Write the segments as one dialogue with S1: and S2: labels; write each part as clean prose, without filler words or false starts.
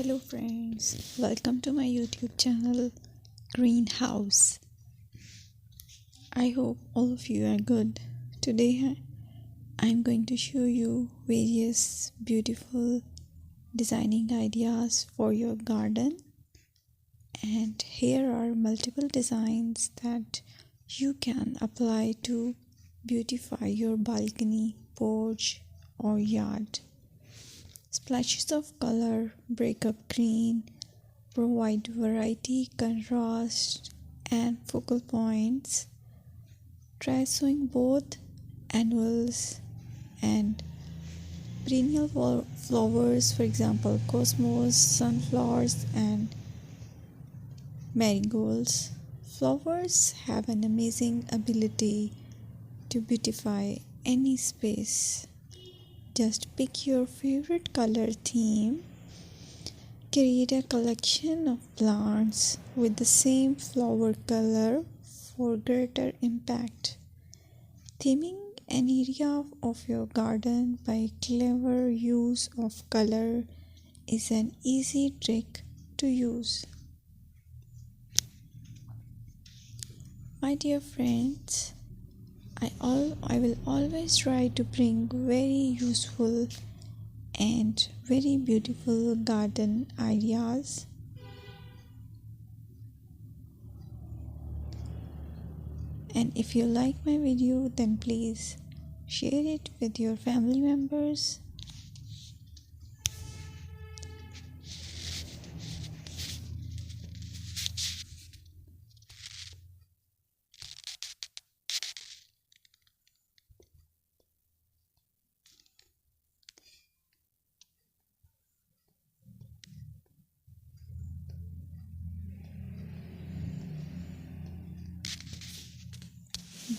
S1: Hello friends, welcome to my YouTube channel Greenhouse. I hope all of you are good. Today I'm going to show you various beautiful designing ideas for your garden, and here are multiple designs that you can apply to beautify your balcony, porch or yard. Splashes of color break up green, provide variety, contrast, and focal points. Try sowing both annuals and perennial flowers, for example, cosmos, sunflowers, and marigolds. Flowers have an amazing ability to beautify any space. Just pick your favorite color theme. Create a collection of plants with the same flower color for greater impact. Theming an area of your garden by clever use of color is an easy trick to use. My dear friends, I will always try to bring very useful and very beautiful garden ideas. And if you like my video, then please share it with your family members.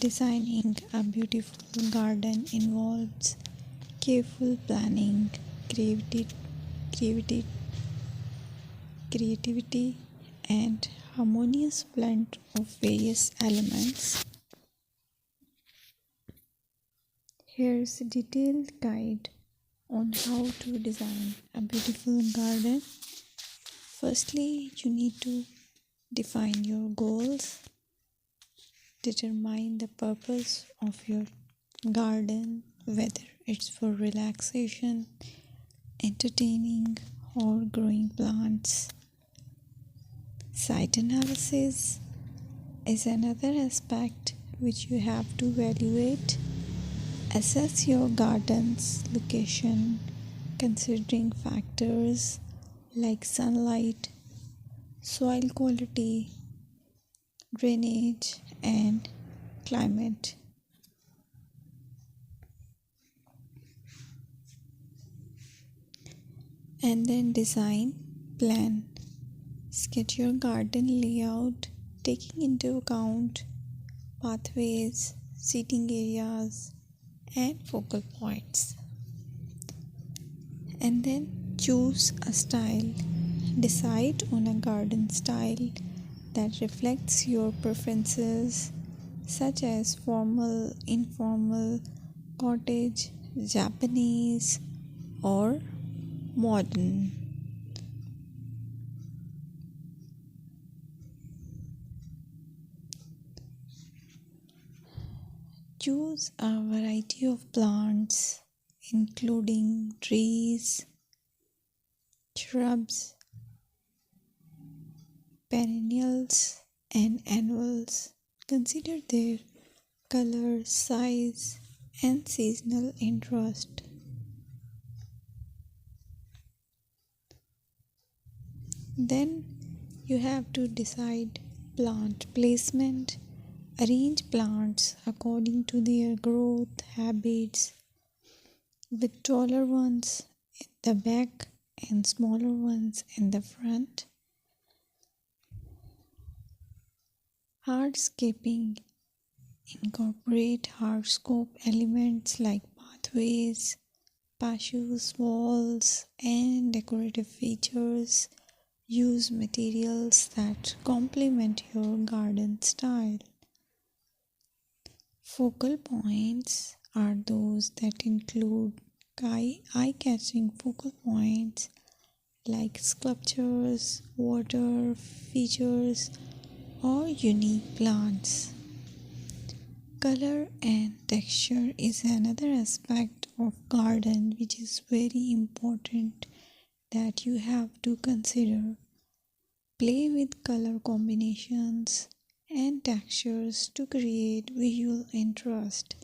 S1: Designing a beautiful garden involves careful planning, creativity, creativity, and harmonious blend of various elements. Here's a detailed guide on how to design a beautiful garden. Firstly, you need to define your goals. Determine the purpose of your garden, whether it's for relaxation, entertaining, or growing plants. Site analysis is another aspect which you have to evaluate. Assess your garden's location, considering factors like sunlight, soil quality, drainage, and climate. And then design plan. Sketch your garden layout, taking into account pathways, seating areas, and focal points. And then choose a style. Decide on a garden style that reflects your preferences, such as formal, informal, cottage, Japanese, or modern. Choose a variety of plants, including trees, shrubs, perennials, and annuals. Consider their color, size, and seasonal interest. Then you have to decide plant placement. Arrange plants according to their growth habits, with taller ones in the back and smaller ones in the front. Hardscaping. Incorporate hardscape elements like pathways, patios, walls, and decorative features. Use materials that complement your garden style. Focal points are those that include eye-catching focal points like sculptures, water features, or unique plants. Color and texture is another aspect of garden which is very important that you have to consider. Play with color combinations and textures to create visual interest.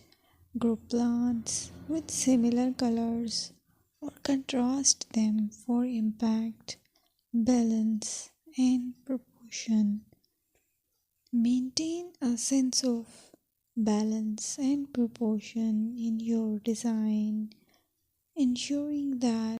S1: Group plants with similar colors or contrast them for impact, balance, and proportion. Maintain a sense of balance and proportion in your design, ensuring that